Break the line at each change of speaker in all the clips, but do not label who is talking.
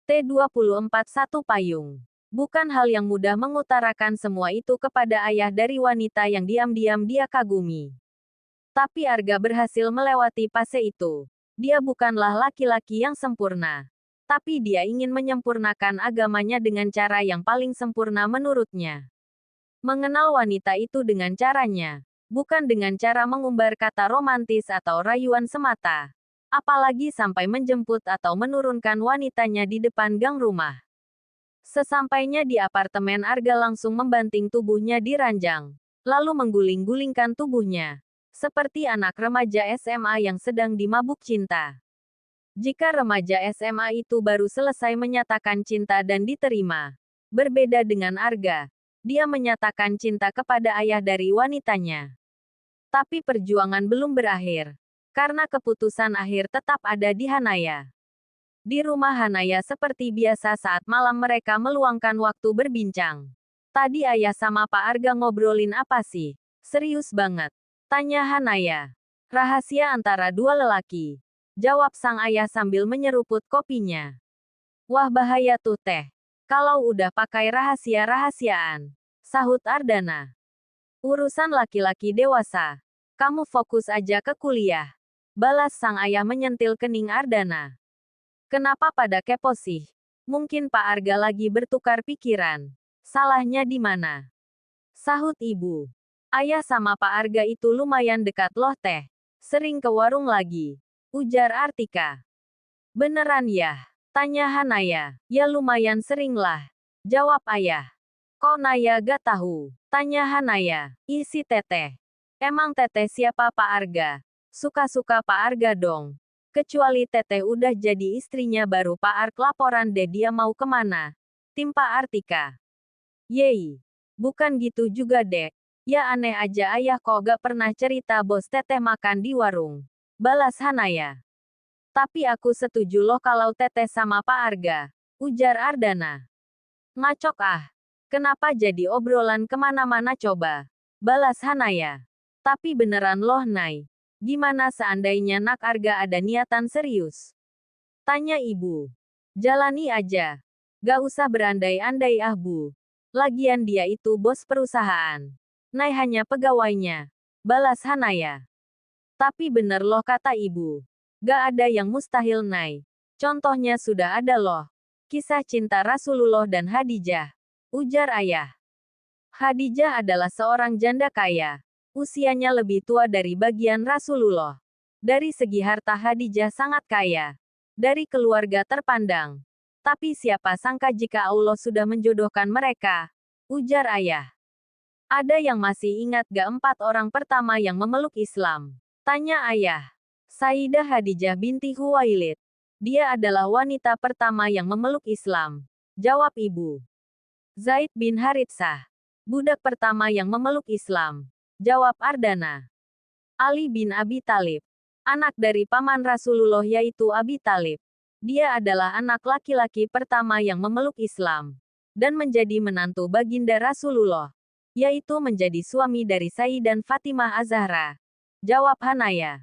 T24 payung. Bukan hal yang mudah mengutarakan semua itu kepada ayah dari wanita yang diam-diam dia kagumi. Tapi Arga berhasil melewati fase itu. Dia bukanlah laki-laki yang sempurna. Tapi dia ingin menyempurnakan agamanya dengan cara yang paling sempurna menurutnya. Mengenal wanita itu dengan caranya. Bukan dengan cara mengumbar kata romantis atau rayuan semata. Apalagi sampai menjemput atau menurunkan wanitanya di depan gang rumah. Sesampainya di apartemen, Arga langsung membanting tubuhnya di ranjang. Lalu mengguling-gulingkan tubuhnya. Seperti anak remaja SMA yang sedang dimabuk cinta. Jika remaja SMA itu baru selesai menyatakan cinta dan diterima. Berbeda dengan Arga. Dia menyatakan cinta kepada ayah dari wanitanya. Tapi perjuangan belum berakhir. Karena keputusan akhir tetap ada di Hanaya. Di rumah Hanaya seperti biasa saat malam mereka meluangkan waktu berbincang. Tadi ayah sama Pak Arga ngobrolin apa sih? Serius banget. Tanya Hanaya. Rahasia antara dua lelaki. Jawab sang ayah sambil menyeruput kopinya. Wah bahaya tuh teh. Kalau udah pakai rahasia-rahasiaan. Sahut Ardana. Urusan laki-laki dewasa. Kamu fokus aja ke kuliah. Balas sang ayah menyentil kening Ardana. Kenapa pada kepo sih? Mungkin Pak Arga lagi bertukar pikiran. Salahnya di mana? Sahut ibu. Ayah sama Pak Arga itu lumayan dekat loh teh. Sering ke warung lagi. Ujar Artika. Beneran ya? Tanya Hanaya. Ya lumayan sering lah. Jawab ayah. Kok Naya gak tahu? Tanya Hanaya. Isi teteh. Emang teteh siapa Pak Arga? Suka-suka Pak Arga dong. Kecuali teteh udah jadi istrinya baru Pak Ark laporan deh dia mau kemana. Timpa Artika. Yei. Bukan gitu juga dek. Ya aneh aja ayah kok gak pernah cerita bos teteh makan di warung. Balas Hanaya. Tapi aku setuju loh kalau teteh sama Pak Arga. Ujar Ardana. Ngacok ah. Kenapa jadi obrolan kemana-mana coba? Balas Hanaya. Tapi beneran loh Nay. Gimana seandainya Nak Arga ada niatan serius? Tanya ibu. Jalani aja. Gak usah berandai-andai ah bu. Lagian dia itu bos perusahaan. Nay hanya pegawainya. Balas Hanaya. Tapi bener loh kata ibu. Gak ada yang mustahil Nay. Contohnya sudah ada loh. Kisah cinta Rasulullah dan Hadijah. Ujar ayah. Hadijah adalah seorang janda kaya. Usianya lebih tua dari bagian Rasulullah. Dari segi harta Hadijah sangat kaya. Dari keluarga terpandang. Tapi siapa sangka jika Allah sudah menjodohkan mereka? Ujar ayah. Ada yang masih ingat gak 4 orang pertama yang memeluk Islam? Tanya ayah. Sayyidah Hadijah binti Huwailid. Dia adalah wanita pertama yang memeluk Islam. Jawab ibu. Zaid bin Haritsah. Budak pertama yang memeluk Islam. Jawab Ardana. Ali bin Abi Thalib. Anak dari paman Rasulullah yaitu Abi Thalib. Dia adalah anak laki-laki pertama yang memeluk Islam. Dan menjadi menantu baginda Rasulullah. Yaitu menjadi suami dari Sayyidah Fatimah Az-Zahra. Jawab Hanaya.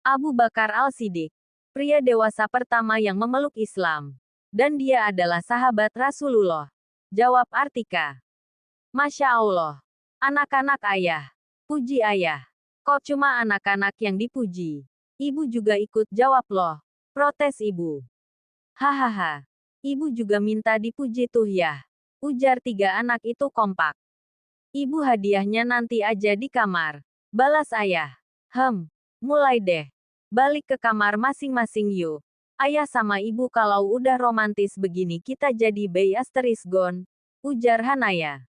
Abu Bakar Al-Siddiq. Pria dewasa pertama yang memeluk Islam. Dan dia adalah sahabat Rasulullah. Jawab Artika. Masya Allah. Anak-anak ayah. Puji ayah. Kok cuma anak-anak yang dipuji? Ibu juga ikut jawab loh. Protes ibu. Hahaha. Ibu juga minta dipuji tuh ya. Ujar 3 anak itu kompak. Ibu hadiahnya nanti aja di kamar. Balas ayah. Mulai deh. Balik ke kamar masing-masing yuk. Ayah sama ibu kalau udah romantis begini kita jadi bay asteris gon. Ujar Hanaya.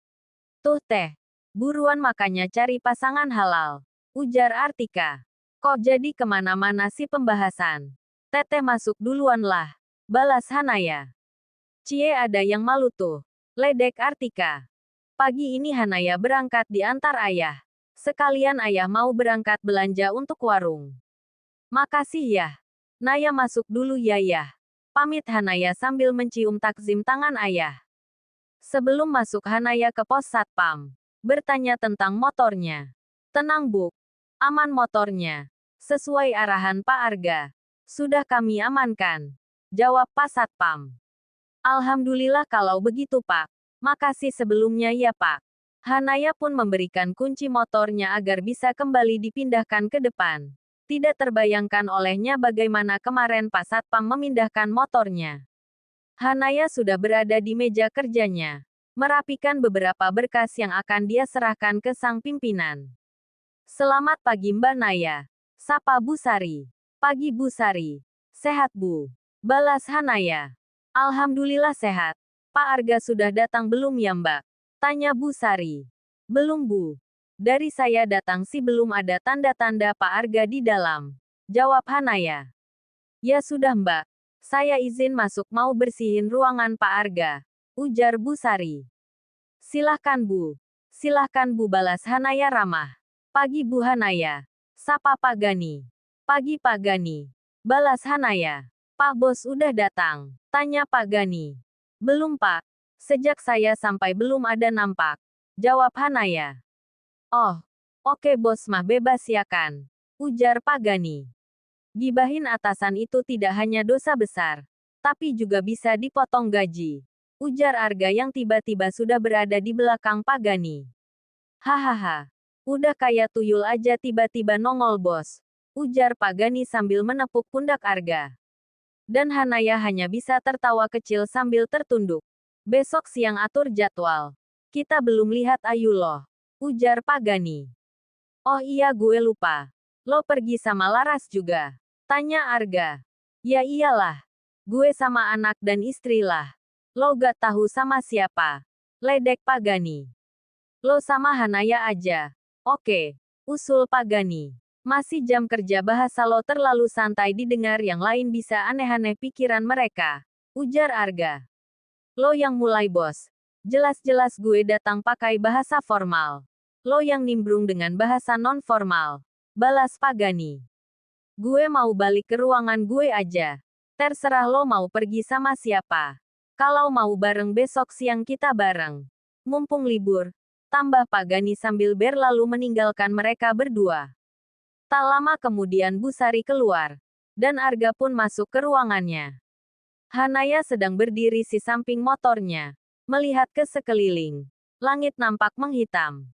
Tuh teh. Buruan makanya cari pasangan halal. Ujar Artika. Kok jadi kemana-mana sih pembahasan? Teteh masuk duluan lah. Balas Hanaya. Cie ada yang malu tuh. Ledek Artika. Pagi ini Hanaya berangkat diantar ayah. Sekalian ayah mau berangkat belanja untuk warung. Makasih ya. Naya masuk dulu ya yah. Pamit Hanaya sambil mencium takzim tangan ayah. Sebelum masuk Hanaya ke pos satpam. Bertanya tentang motornya. Tenang bu. Aman motornya. Sesuai arahan Pak Arga. Sudah kami amankan. Jawab Pak Satpam. Alhamdulillah kalau begitu Pak. Makasih sebelumnya ya Pak. Hanaya pun memberikan kunci motornya agar bisa kembali dipindahkan ke depan. Tidak terbayangkan olehnya bagaimana kemarin Pak Satpam memindahkan motornya. Hanaya sudah berada di meja kerjanya, merapikan beberapa berkas yang akan dia serahkan ke sang pimpinan. Selamat pagi Mbak Naya. Sapa Bu Sari. Pagi Bu Sari. Sehat Bu? Balas Hanaya. Alhamdulillah sehat. Pak Arga sudah datang belum ya Mbak? Tanya Bu Sari. Belum Bu. Dari saya datang sih belum ada tanda-tanda Pak Arga di dalam. Jawab Hanaya. Ya sudah Mbak. Saya izin masuk mau bersihin ruangan Pak Arga. Ujar Bu Sari. Silahkan Bu. Silahkan Bu balas Hanaya ramah. Pagi Bu Hanaya. Sapa Pak Gani. Pagi Pak Gani. Balas Hanaya. Pak Bos udah datang. Tanya Pak Gani. Belum Pak. Sejak saya sampai belum ada nampak. Jawab Hanaya. Oh. Oke Bos mah bebas ya kan. Ujar Pak Gani. Gibahin atasan itu tidak hanya dosa besar. Tapi juga bisa dipotong gaji. Ujar Arga yang tiba-tiba sudah berada di belakang Pak Gani. Hahaha. Udah kayak tuyul aja tiba-tiba nongol Bos. Ujar Pak Gani sambil menepuk pundak Arga. Dan Hanaya hanya bisa tertawa kecil sambil tertunduk. Besok siang atur jadwal. Kita belum lihat Ayu loh. Ujar Pak Gani. Oh iya gue lupa. Lo pergi sama Laras juga? Tanya Arga. Ya iyalah. Gue sama anak dan istri lah. Lo gak tahu sama siapa? Ledek Pak Gani. Lo sama Hanaya aja. Oke. Usul Pak Gani. Masih jam kerja bahasa lo terlalu santai didengar yang lain bisa aneh-aneh pikiran mereka. Ujar Arga. Lo yang mulai bos. Jelas-jelas gue datang pakai bahasa formal. Lo yang nimbrung dengan bahasa non-formal. Balas Pak Gani. Gue mau balik ke ruangan gue aja. Terserah lo mau pergi sama siapa. Kalau mau bareng besok siang kita bareng. Mumpung libur. Tambah Pak Gani sambil berlalu meninggalkan mereka berdua. Tak lama kemudian Bu Sari keluar. Dan Arga pun masuk ke ruangannya. Hanaya sedang berdiri di samping motornya. Melihat ke sekeliling. Langit nampak menghitam.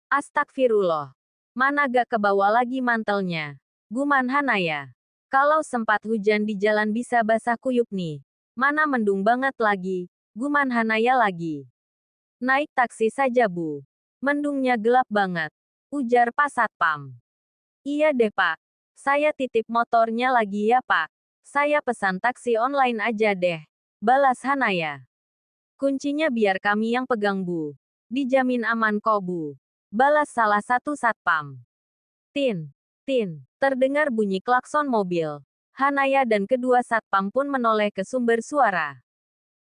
Astagfirullah. Mana gak kebawa lagi mantelnya. Guman Hanaya. Kalau sempat hujan di jalan bisa basah kuyup nih. Mana mendung banget lagi. Guman Hanaya lagi. Naik taksi saja Bu. Mendungnya gelap banget. Ujar Pak Satpam. Iya deh Pak. Saya titip motornya lagi ya Pak. Saya pesan taksi online aja deh. Balas Hanaya. Kuncinya biar kami yang pegang Bu. Dijamin aman kok Bu. Balas salah satu satpam. Tin. Tin. Terdengar bunyi klakson mobil. Hanaya dan kedua satpam pun menoleh ke sumber suara.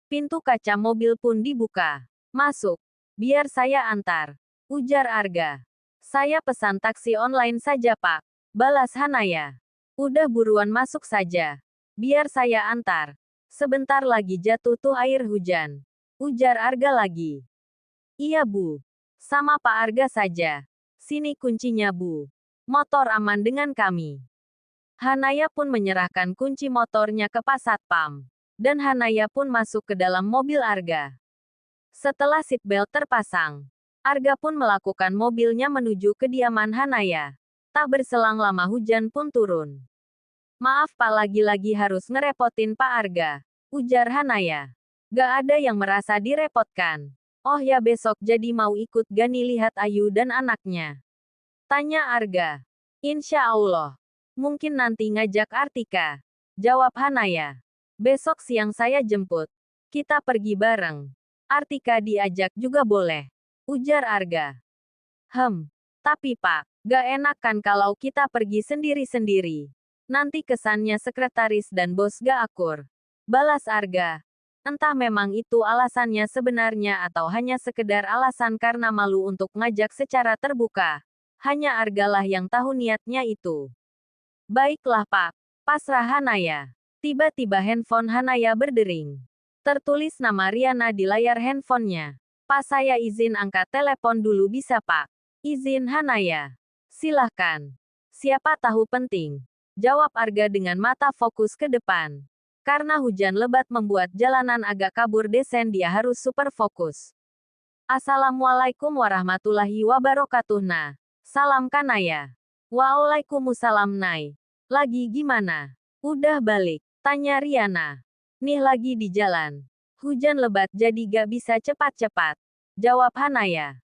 Pintu kaca mobil pun dibuka. Masuk. Biar saya antar. Ujar Arga. Saya pesan taksi online saja Pak. Balas Hanaya. Udah buruan masuk saja. Biar saya antar. Sebentar lagi jatuh tuh air hujan. Ujar Arga lagi. Iya Bu. Sama Pak Arga saja. Sini kuncinya Bu. Motor aman dengan kami. Hanaya pun menyerahkan kunci motornya ke Pak Satpam. Dan Hanaya pun masuk ke dalam mobil Arga. Setelah seatbelt terpasang, Arga pun melakukan mobilnya menuju kediaman Hanaya. Tak berselang lama hujan pun turun. Maaf Pak lagi-lagi harus ngerepotin Pak Arga. Ujar Hanaya. Gak ada yang merasa direpotkan. Oh ya besok jadi mau ikut Gani lihat Ayu dan anaknya. Tanya Arga. Insya Allah. Mungkin nanti ngajak Artika. Jawab Hanaya. Besok siang saya jemput. Kita pergi bareng. Artika diajak juga boleh. Ujar Arga. Tapi Pak, gak enak kan kalau kita pergi sendiri-sendiri. Nanti kesannya sekretaris dan bos gak akur. Balas Arga. Entah memang itu alasannya sebenarnya atau hanya sekedar alasan karena malu untuk ngajak secara terbuka. Hanya Arga lah yang tahu niatnya itu. Baiklah Pak. Pasrah Hanaya. Tiba-tiba handphone Hanaya berdering. Tertulis nama Riana di layar handphonenya. Pak saya izin angkat telepon dulu bisa Pak? Izin Hanaya. Silahkan. Siapa tahu penting. Jawab Arga dengan mata fokus ke depan. Karena hujan lebat membuat jalanan agak kabur desen, dia harus super fokus. Assalamualaikum warahmatullahi wabarakatuh. Nah, salam Kanaya. Waalaikumsalam Nay. Lagi gimana? Udah balik? Tanya Riana. Nih lagi di jalan. Hujan lebat jadi gak bisa cepat-cepat. Jawab Hanaya.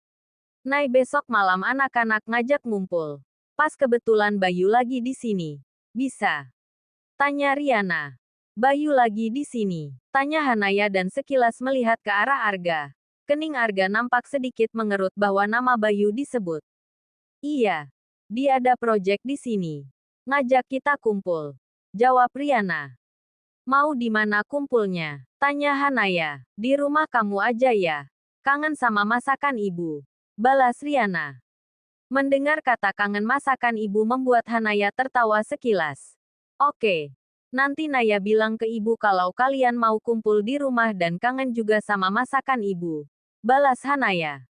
Nay, besok malam anak-anak ngajak ngumpul. Pas kebetulan Bayu lagi di sini. Bisa? Tanya Riana. Bayu lagi di sini. Tanya Hanaya dan sekilas melihat ke arah Arga. Kening Arga nampak sedikit mengerut bahwa nama Bayu disebut. Iya. Dia ada project di sini. Ngajak kita kumpul. Jawab Riana. Mau di mana kumpulnya? Tanya Hanaya. Di rumah kamu aja ya. Kangen sama masakan ibu. Balas Riana. Mendengar kata kangen masakan ibu membuat Hanaya tertawa sekilas. Oke. Nanti Naya bilang ke ibu kalau kalian mau kumpul di rumah dan kangen juga sama masakan ibu. Balas Hanaya.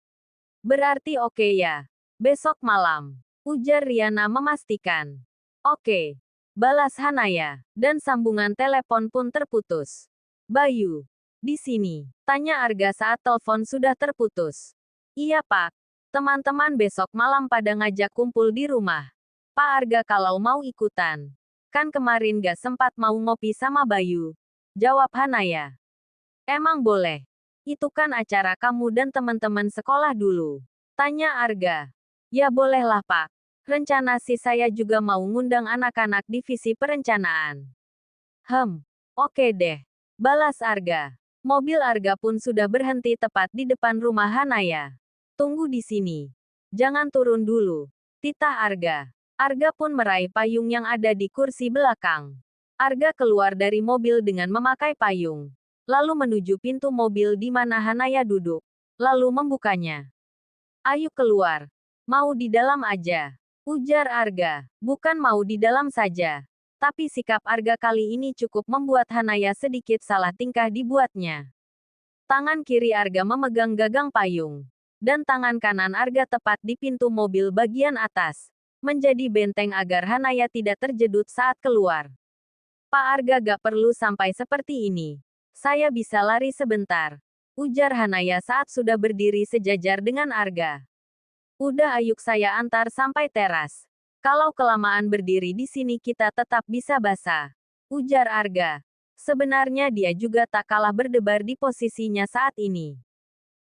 Berarti oke ya. Besok malam. Ujar Riana memastikan. Oke. Balas Hanaya. Dan sambungan telepon pun terputus. Bayu. Di sini. Tanya Arga saat telepon sudah terputus. Iya Pak. Teman-teman besok malam pada ngajak kumpul di rumah. Pak Arga kalau mau ikutan. Kan kemarin gak sempat mau ngopi sama Bayu. Jawab Hanaya. Emang boleh. Itu kan acara kamu dan teman-teman sekolah dulu. Tanya Arga. Ya bolehlah Pak. Rencana sih saya juga mau ngundang anak-anak divisi perencanaan. Oke deh. Balas Arga. Mobil Arga pun sudah berhenti tepat di depan rumah Hanaya. Tunggu di sini. Jangan turun dulu. Titah Arga. Arga pun meraih payung yang ada di kursi belakang. Arga keluar dari mobil dengan memakai payung. Lalu menuju pintu mobil di mana Hanaya duduk. Lalu membukanya. Ayo keluar. Mau di dalam aja. Ujar Arga. Bukan mau di dalam saja. Tapi sikap Arga kali ini cukup membuat Hanaya sedikit salah tingkah dibuatnya. Tangan kiri Arga memegang gagang payung. Dan tangan kanan Arga tepat di pintu mobil bagian atas. Menjadi benteng agar Hanaya tidak terjedut saat keluar. Pak Arga gak perlu sampai seperti ini. Saya bisa lari sebentar. Ujar Hanaya saat sudah berdiri sejajar dengan Arga. Udah ayuk saya antar sampai teras. Kalau kelamaan berdiri di sini kita tetap bisa basah. Ujar Arga. Sebenarnya dia juga tak kalah berdebar di posisinya saat ini.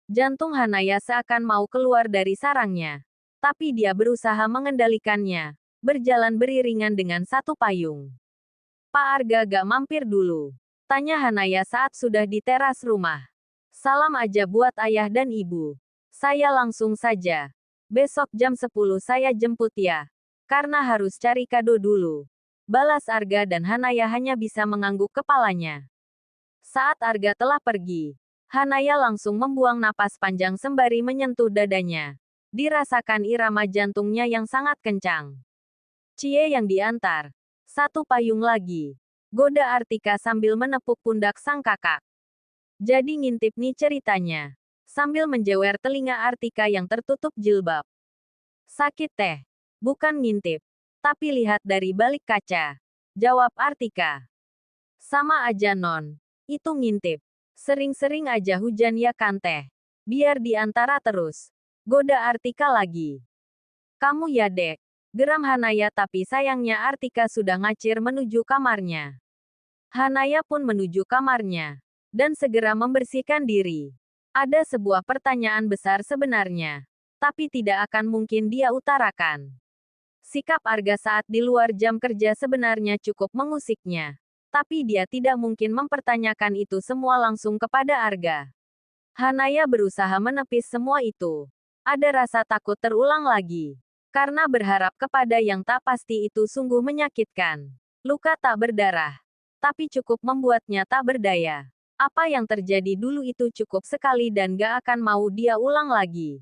Jantung Hanaya seakan mau keluar dari sarangnya. Tapi dia berusaha mengendalikannya. Berjalan beriringan dengan satu payung. Pak Arga gak mampir dulu? Tanya Hanaya saat sudah di teras rumah. Salam aja buat ayah dan ibu. Saya langsung saja. Besok jam 10 saya jemput ya. Karena harus cari kado dulu. Balas Arga dan Hanaya hanya bisa mengangguk kepalanya. Saat Arga telah pergi, Hanaya langsung membuang napas panjang sembari menyentuh dadanya. Dirasakan irama jantungnya yang sangat kencang. Cie yang diantar. Satu payung lagi. Goda Artika sambil menepuk pundak sang kakak. Jadi ngintip nih ceritanya. Sambil menjewer telinga Artika yang tertutup jilbab. Sakit teh. Bukan ngintip. Tapi lihat dari balik kaca. Jawab Artika. Sama aja non. Itu ngintip. Sering-sering aja hujan ya kan teh. Biar diantara terus. Goda Artika lagi. Kamu ya dek. Geram Hanaya tapi sayangnya Artika sudah ngacir menuju kamarnya. Hanaya pun menuju kamarnya. Dan segera membersihkan diri. Ada sebuah pertanyaan besar sebenarnya. Tapi tidak akan mungkin dia utarakan. Sikap Arga saat di luar jam kerja sebenarnya cukup mengusiknya. Tapi dia tidak mungkin mempertanyakan itu semua langsung kepada Arga. Hanaya berusaha menepis semua itu. Ada rasa takut terulang lagi. Karena berharap kepada yang tak pasti itu sungguh menyakitkan. Luka tak berdarah. Tapi cukup membuatnya tak berdaya. Apa yang terjadi dulu itu cukup sekali dan gak akan mau dia ulang lagi.